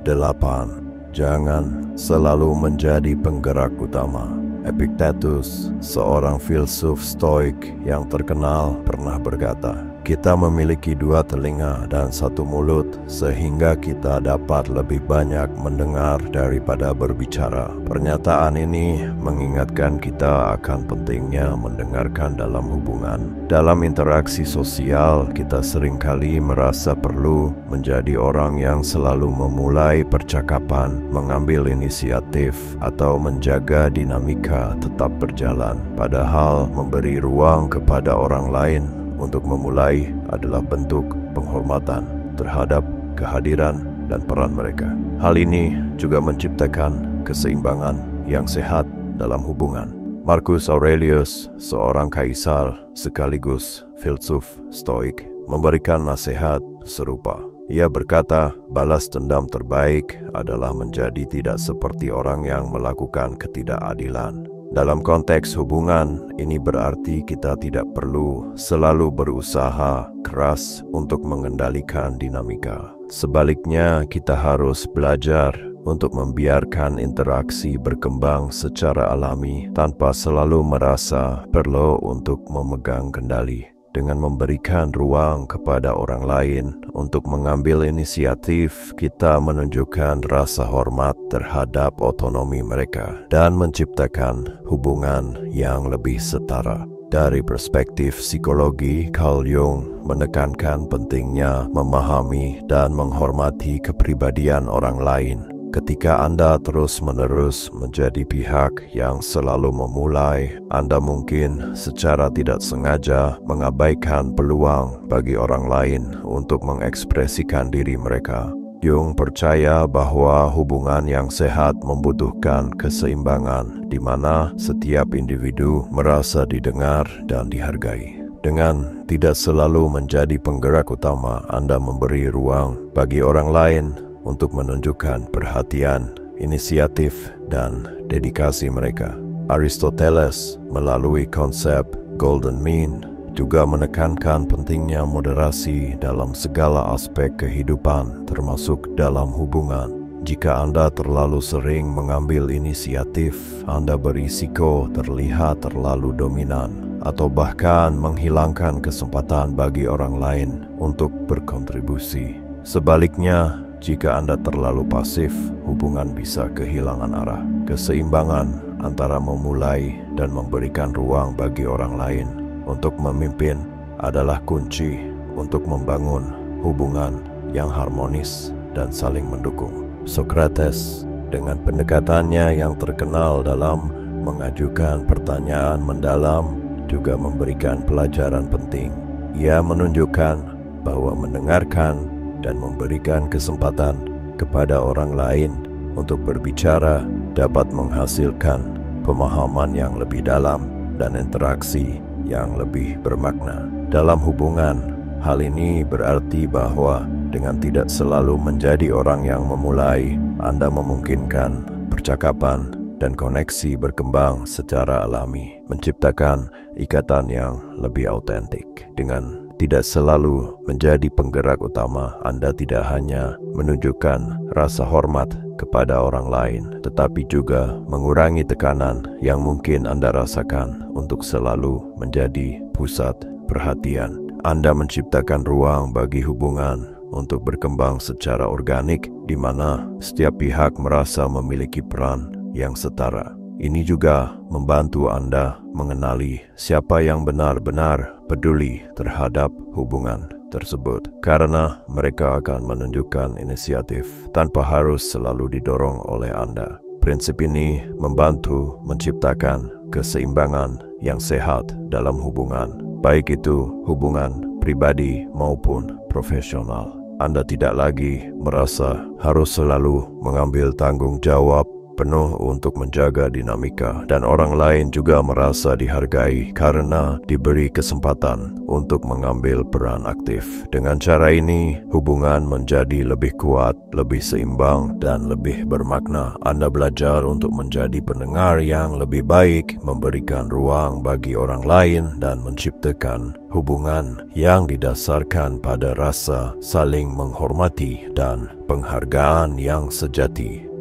S1: 8. Jangan selalu menjadi penggerak utama. Epictetus, seorang filsuf Stoik yang terkenal, pernah berkata, Kita memiliki dua telinga dan satu mulut, sehingga kita dapat lebih banyak mendengar daripada berbicara. Pernyataan ini mengingatkan kita akan pentingnya mendengarkan dalam hubungan. Dalam interaksi sosial, kita seringkali merasa perlu menjadi orang yang selalu memulai percakapan, mengambil inisiatif, atau menjaga dinamika tetap berjalan. Padahal memberi ruang kepada orang lain untuk memulai adalah bentuk penghormatan terhadap kehadiran dan peran mereka. Hal ini juga menciptakan keseimbangan yang sehat dalam hubungan. Marcus Aurelius, seorang kaisar sekaligus filsuf Stoik, memberikan nasihat serupa. Ia berkata, balas dendam terbaik adalah menjadi tidak seperti orang yang melakukan ketidakadilan. Dalam konteks hubungan, ini berarti kita tidak perlu selalu berusaha keras untuk mengendalikan dinamika. Sebaliknya, kita harus belajar untuk membiarkan interaksi berkembang secara alami tanpa selalu merasa perlu untuk memegang kendali. Dengan memberikan ruang kepada orang lain untuk mengambil inisiatif, kita menunjukkan rasa hormat terhadap otonomi mereka dan menciptakan hubungan yang lebih setara. Dari perspektif psikologi, Carl Jung menekankan pentingnya memahami dan menghormati kepribadian orang lain. Ketika Anda terus-menerus menjadi pihak yang selalu memulai, Anda mungkin secara tidak sengaja mengabaikan peluang bagi orang lain untuk mengekspresikan diri mereka. Jung percaya bahwa hubungan yang sehat membutuhkan keseimbangan, di mana setiap individu merasa didengar dan dihargai. Dengan tidak selalu menjadi penggerak utama, Anda memberi ruang bagi orang lain untuk menunjukkan perhatian, inisiatif, dan dedikasi mereka. Aristoteles melalui konsep Golden Mean juga menekankan pentingnya moderasi dalam segala aspek kehidupan, termasuk dalam hubungan. Jika Anda terlalu sering mengambil inisiatif, Anda berisiko terlihat terlalu dominan atau bahkan menghilangkan kesempatan bagi orang lain untuk berkontribusi. Sebaliknya, jika Anda terlalu pasif, hubungan bisa kehilangan arah. Keseimbangan antara memulai dan memberikan ruang bagi orang lain untuk memimpin adalah kunci untuk membangun hubungan yang harmonis dan saling mendukung. Socrates, dengan pendekatannya yang terkenal dalam mengajukan pertanyaan mendalam, juga memberikan pelajaran penting. Ia menunjukkan bahwa mendengarkan dan memberikan kesempatan kepada orang lain untuk berbicara dapat menghasilkan pemahaman yang lebih dalam dan interaksi yang lebih bermakna. Dalam hubungan, hal ini berarti bahwa dengan tidak selalu menjadi orang yang memulai, Anda memungkinkan percakapan dan koneksi berkembang secara alami, menciptakan ikatan yang lebih autentik. Dengan tidak selalu menjadi penggerak utama, Anda tidak hanya menunjukkan rasa hormat kepada orang lain, tetapi juga mengurangi tekanan yang mungkin Anda rasakan untuk selalu menjadi pusat perhatian. Anda menciptakan ruang bagi hubungan untuk berkembang secara organik, di mana setiap pihak merasa memiliki peran yang setara. Ini juga membantu Anda mengenali siapa yang benar-benar peduli terhadap hubungan tersebut, karena mereka akan menunjukkan inisiatif tanpa harus selalu didorong oleh Anda. Prinsip ini membantu menciptakan keseimbangan yang sehat dalam hubungan, baik itu hubungan pribadi maupun profesional. Anda tidak lagi merasa harus selalu mengambil tanggung jawab penuh untuk menjaga dinamika, dan orang lain juga merasa dihargai karena diberi kesempatan untuk mengambil peran aktif. Dengan cara ini, hubungan menjadi lebih kuat, lebih seimbang, dan lebih bermakna. Anda belajar untuk menjadi pendengar yang lebih baik, memberikan ruang bagi orang lain, dan menciptakan hubungan yang didasarkan pada rasa saling menghormati dan penghargaan yang sejati.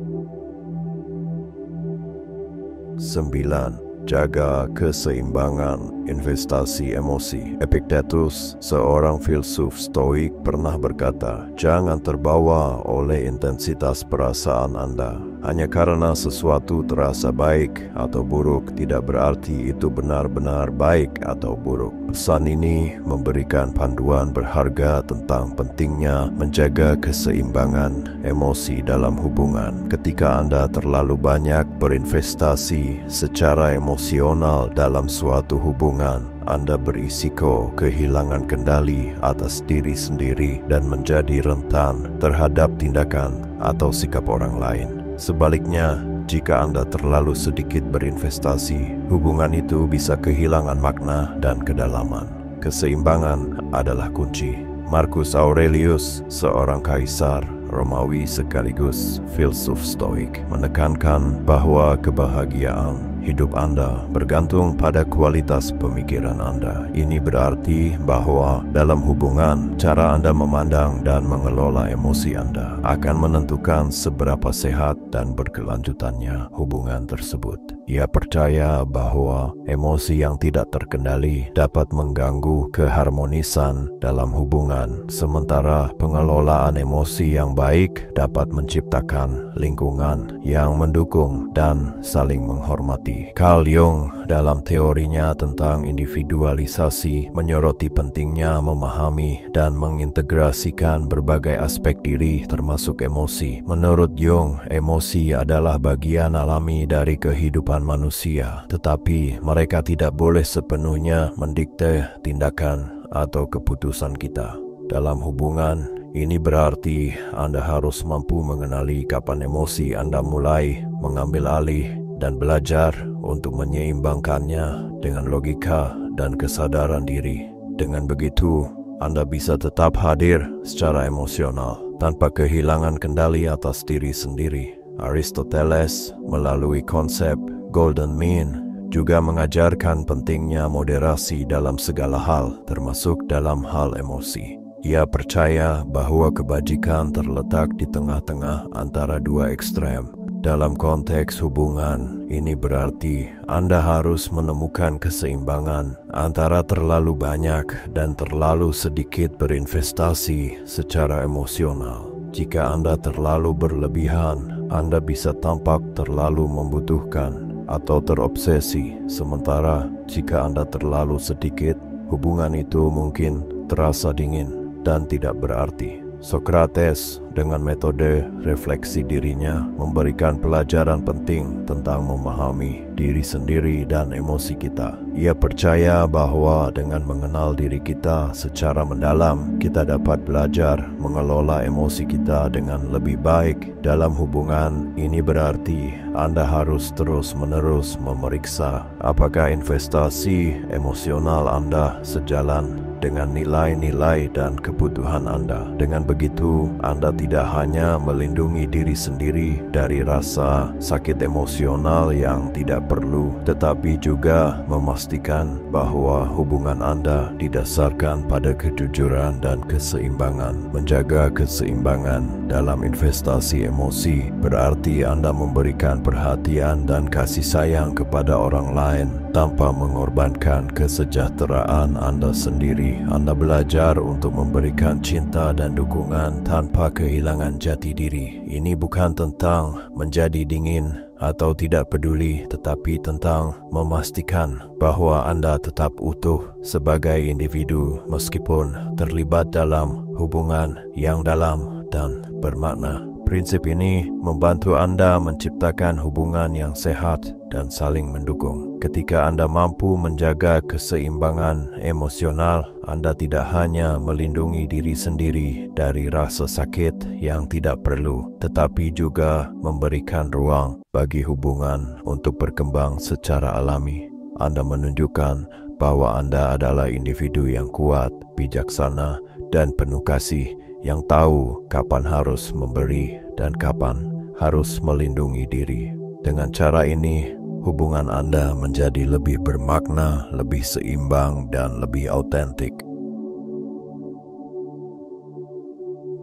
S1: 9. Jaga keseimbangan investasi emosi. Epictetus, seorang filsuf Stoik, pernah berkata, "Jangan terbawa oleh intensitas perasaan Anda. Hanya karena sesuatu terasa baik atau buruk tidak berarti itu benar-benar baik atau buruk." Pesan ini memberikan panduan berharga tentang pentingnya menjaga keseimbangan emosi dalam hubungan. Ketika Anda terlalu banyak berinvestasi secara emosional dalam suatu hubungan, Anda berisiko kehilangan kendali atas diri sendiri dan menjadi rentan terhadap tindakan atau sikap orang lain. Sebaliknya, jika Anda terlalu sedikit berinvestasi, hubungan itu bisa kehilangan makna dan kedalaman. Keseimbangan adalah kunci. Marcus Aurelius, seorang kaisar Romawi sekaligus filsuf Stoik, menekankan bahwa kebahagiaan hidup Anda bergantung pada kualitas pemikiran Anda. Ini berarti bahwa dalam hubungan, cara Anda memandang dan mengelola emosi Anda akan menentukan seberapa sehat dan berkelanjutannya hubungan tersebut. Ia percaya bahwa emosi yang tidak terkendali dapat mengganggu keharmonisan dalam hubungan, sementara pengelolaan emosi yang baik dapat menciptakan lingkungan yang mendukung dan saling menghormati. Carl Jung dalam teorinya tentang individualisasi menyoroti pentingnya memahami dan mengintegrasikan berbagai aspek diri termasuk emosi. Menurut Jung, emosi adalah bagian alami dari kehidupan manusia, tetapi mereka tidak boleh sepenuhnya mendikte tindakan atau keputusan kita. Dalam hubungan, ini berarti Anda harus mampu mengenali kapan emosi Anda mulai mengambil alih dan belajar untuk menyeimbangkannya dengan logika dan kesadaran diri. Dengan begitu, Anda bisa tetap hadir secara emosional tanpa kehilangan kendali atas diri sendiri. Aristoteles melalui konsep Golden Mean juga mengajarkan pentingnya moderasi dalam segala hal, termasuk dalam hal emosi. Ia percaya bahwa kebajikan terletak di tengah-tengah antara dua ekstrem. Dalam konteks hubungan, ini berarti Anda harus menemukan keseimbangan antara terlalu banyak dan terlalu sedikit berinvestasi secara emosional. Jika Anda terlalu berlebihan, Anda bisa tampak terlalu membutuhkan atau terobsesi, sementara jika Anda terlalu sedikit, hubungan itu mungkin terasa dingin dan tidak berarti. Socrates dengan metode refleksi dirinya memberikan pelajaran penting tentang memahami diri sendiri dan emosi kita. Ia percaya bahwa dengan mengenal diri kita secara mendalam, kita dapat belajar mengelola emosi kita dengan lebih baik. Dalam hubungan, ini berarti Anda harus terus-menerus memeriksa apakah investasi emosional Anda sejalan dengan nilai-nilai dan kebutuhan Anda. Dengan begitu, Anda tidak hanya melindungi diri sendiri dari rasa sakit emosional yang tidak perlu, tetapi juga memastikan bahwa hubungan Anda didasarkan pada kejujuran dan keseimbangan. Menjaga keseimbangan dalam investasi emosi berarti Anda memberikan perhatian dan kasih sayang kepada orang lain tanpa mengorbankan kesejahteraan Anda sendiri. Anda belajar untuk memberikan cinta dan dukungan tanpa kehilangan jati diri. Ini bukan tentang menjadi dingin atau tidak peduli, tetapi tentang memastikan bahwa Anda tetap utuh sebagai individu meskipun terlibat dalam hubungan yang dalam dan bermakna. Prinsip ini membantu Anda menciptakan hubungan yang sehat dan saling mendukung. Ketika Anda mampu menjaga keseimbangan emosional, Anda tidak hanya melindungi diri sendiri dari rasa sakit yang tidak perlu, tetapi juga memberikan ruang bagi hubungan untuk berkembang secara alami. Anda menunjukkan bahwa Anda adalah individu yang kuat, bijaksana, dan penuh kasih, yang tahu kapan harus memberi dan kapan harus melindungi diri. Dengan cara ini, hubungan Anda menjadi lebih bermakna, lebih seimbang, dan lebih autentik.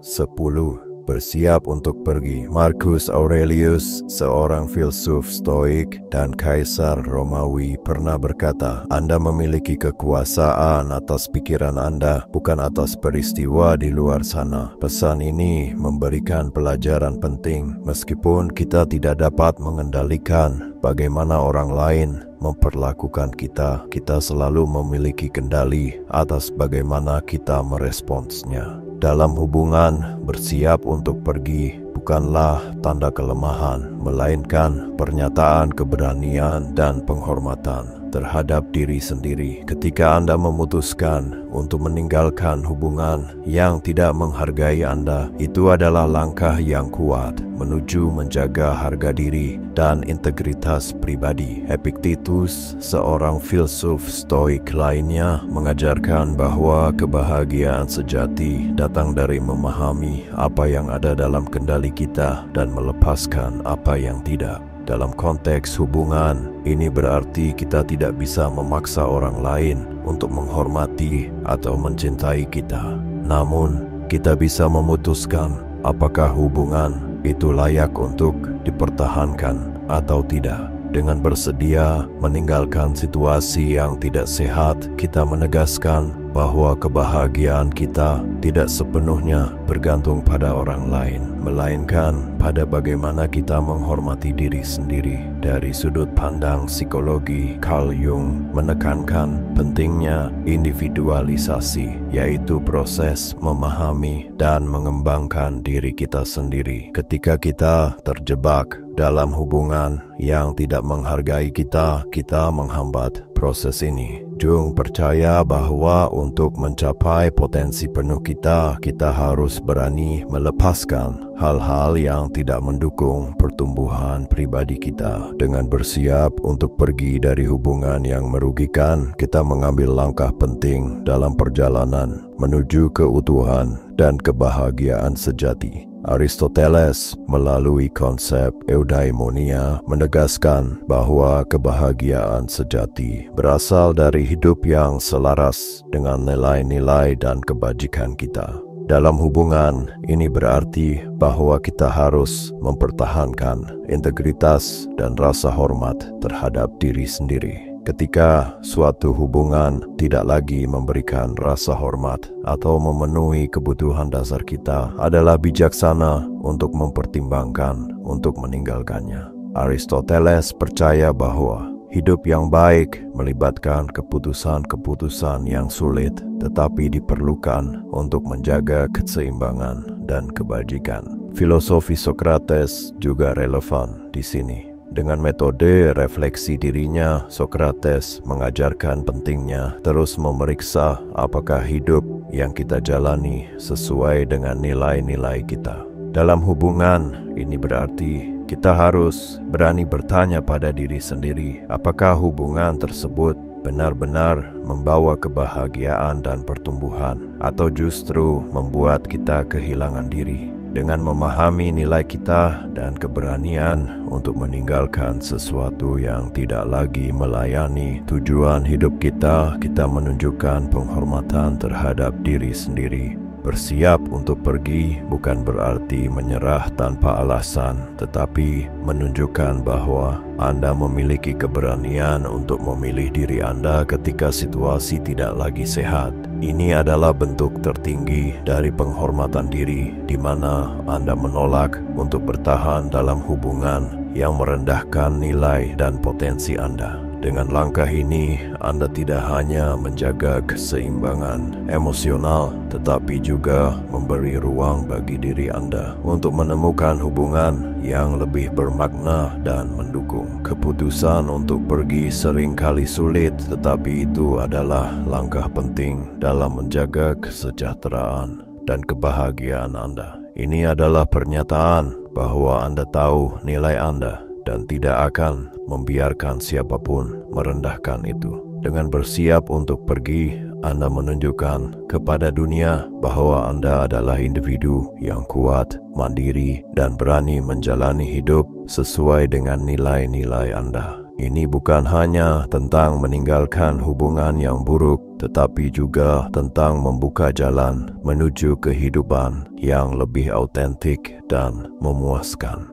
S1: 10. Bersiap untuk pergi. Marcus Aurelius, seorang filsuf Stoik dan kaisar Romawi, pernah berkata, "Anda memiliki kekuasaan atas pikiran Anda, bukan atas peristiwa di luar sana." Pesan ini memberikan pelajaran penting. Meskipun kita tidak dapat mengendalikan bagaimana orang lain memperlakukan kita, kita selalu memiliki kendali atas bagaimana kita meresponsnya. Dalam hubungan, bersiap untuk pergi bukanlah tanda kelemahan, melainkan pernyataan keberanian dan penghormatan terhadap diri sendiri. Ketika Anda memutuskan untuk meninggalkan hubungan yang tidak menghargai Anda, itu adalah langkah yang kuat menuju menjaga harga diri dan integritas pribadi. Epictetus, seorang filsuf Stoik lainnya, mengajarkan bahwa kebahagiaan sejati datang dari memahami apa yang ada dalam kendali kita dan melepaskan apa yang tidak. Dalam konteks hubungan, ini berarti kita tidak bisa memaksa orang lain untuk menghormati atau mencintai kita. Namun, kita bisa memutuskan apakah hubungan itu layak untuk dipertahankan atau tidak. Dengan bersedia meninggalkan situasi yang tidak sehat, kita menegaskan bahwa kebahagiaan kita tidak sepenuhnya bergantung pada orang lain, melainkan pada bagaimana kita menghormati diri sendiri. Dari sudut pandang psikologi, Carl Jung menekankan pentingnya individualisasi, yaitu proses memahami dan mengembangkan diri kita sendiri. Ketika kita terjebak dalam hubungan yang tidak menghargai kita, kita menghambat proses ini. Jung percaya bahwa untuk mencapai potensi penuh kita harus berani melepaskan hal-hal yang tidak mendukung pertumbuhan pribadi kita. Dengan bersiap untuk pergi dari hubungan yang merugikan, kita mengambil langkah penting dalam perjalanan menuju keutuhan dan kebahagiaan sejati. Aristoteles melalui konsep eudaimonia menegaskan bahwa kebahagiaan sejati berasal dari hidup yang selaras dengan nilai-nilai dan kebajikan kita. Dalam hubungan, ini berarti bahwa kita harus mempertahankan integritas dan rasa hormat terhadap diri sendiri. Ketika suatu hubungan tidak lagi memberikan rasa hormat atau memenuhi kebutuhan dasar kita, adalah bijaksana untuk mempertimbangkan untuk meninggalkannya. Aristoteles percaya bahwa hidup yang baik melibatkan keputusan-keputusan yang sulit, tetapi diperlukan untuk menjaga keseimbangan dan kebajikan. Filosofi Socrates juga relevan di sini. Dengan metode refleksi dirinya, Socrates mengajarkan pentingnya terus memeriksa apakah hidup yang kita jalani sesuai dengan nilai-nilai kita. Dalam hubungan, ini berarti kita harus berani bertanya pada diri sendiri, apakah hubungan tersebut benar-benar membawa kebahagiaan dan pertumbuhan, atau justru membuat kita kehilangan diri. Dengan memahami nilai kita dan keberanian untuk meninggalkan sesuatu yang tidak lagi melayani tujuan hidup kita, kita menunjukkan penghormatan terhadap diri sendiri. Bersiap untuk pergi bukan berarti menyerah tanpa alasan, tetapi menunjukkan bahwa Anda memiliki keberanian untuk memilih diri Anda ketika situasi tidak lagi sehat. Ini adalah bentuk tertinggi dari penghormatan diri, di mana Anda menolak untuk bertahan dalam hubungan yang merendahkan nilai dan potensi Anda. Dengan langkah ini, Anda tidak hanya menjaga keseimbangan emosional, tetapi juga memberi ruang bagi diri Anda untuk menemukan hubungan yang lebih bermakna dan mendukung. Keputusan untuk pergi seringkali sulit, tetapi itu adalah langkah penting dalam menjaga kesejahteraan dan kebahagiaan Anda. Ini adalah pernyataan bahwa Anda tahu nilai Anda dan tidak akan membiarkan siapapun merendahkan itu. Dengan bersiap untuk pergi, Anda menunjukkan kepada dunia bahwa Anda adalah individu yang kuat, mandiri, dan berani menjalani hidup sesuai dengan nilai-nilai Anda. Ini bukan hanya tentang meninggalkan hubungan yang buruk, tetapi juga tentang membuka jalan menuju kehidupan yang lebih autentik dan memuaskan.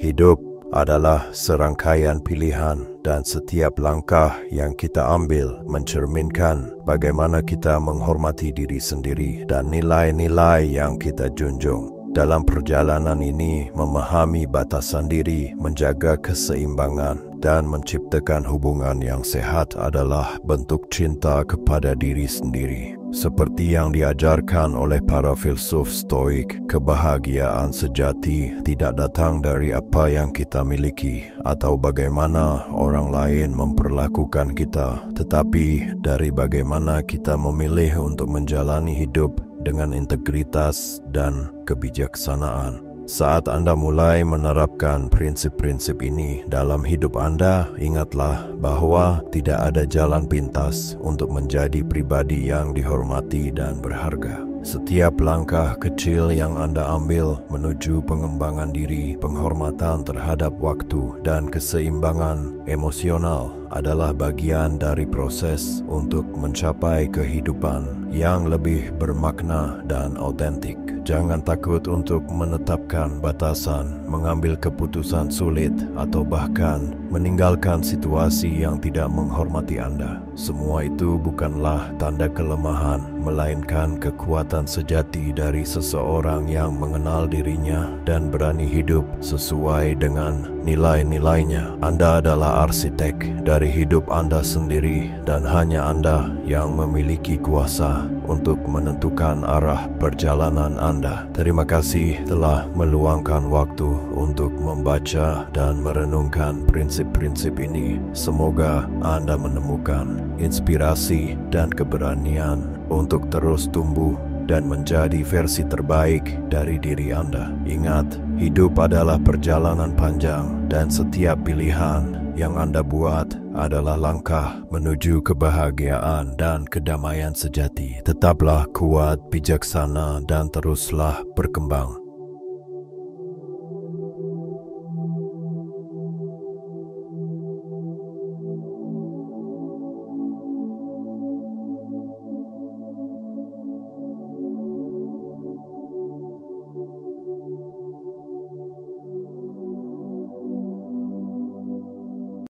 S1: Hidup adalah serangkaian pilihan, dan setiap langkah yang kita ambil mencerminkan bagaimana kita menghormati diri sendiri dan nilai-nilai yang kita junjung. Dalam perjalanan ini, memahami batasan diri, menjaga keseimbangan, dan menciptakan hubungan yang sehat adalah bentuk cinta kepada diri sendiri. Seperti yang diajarkan oleh para filsuf Stoik, kebahagiaan sejati tidak datang dari apa yang kita miliki atau bagaimana orang lain memperlakukan kita, tetapi dari bagaimana kita memilih untuk menjalani hidup dengan integritas dan kebijaksanaan. Saat Anda mulai menerapkan prinsip-prinsip ini dalam hidup Anda, ingatlah bahwa tidak ada jalan pintas untuk menjadi pribadi yang dihormati dan berharga. Setiap langkah kecil yang Anda ambil menuju pengembangan diri, penghormatan terhadap waktu, dan keseimbangan emosional adalah bagian dari proses untuk mencapai kehidupan yang lebih bermakna dan autentik. Jangan takut untuk menetapkan batasan, mengambil keputusan sulit, atau bahkan meninggalkan situasi yang tidak menghormati Anda. Semua itu bukanlah tanda kelemahan, melainkan kekuatan sejati dari seseorang yang mengenal dirinya dan berani hidup sesuai dengan nilai-nilainya. Anda adalah arsitek dari hidup Anda sendiri, dan hanya Anda yang memiliki kuasa untuk menentukan arah perjalanan Anda. Terima kasih telah meluangkan waktu untuk membaca dan merenungkan prinsip-prinsip ini. Semoga Anda menemukan inspirasi dan keberanian untuk terus tumbuh dan menjadi versi terbaik dari diri Anda. Ingat, hidup adalah perjalanan panjang, dan setiap pilihan yang Anda buat adalah langkah menuju kebahagiaan dan kedamaian sejati. Tetaplah kuat, bijaksana, dan teruslah berkembang.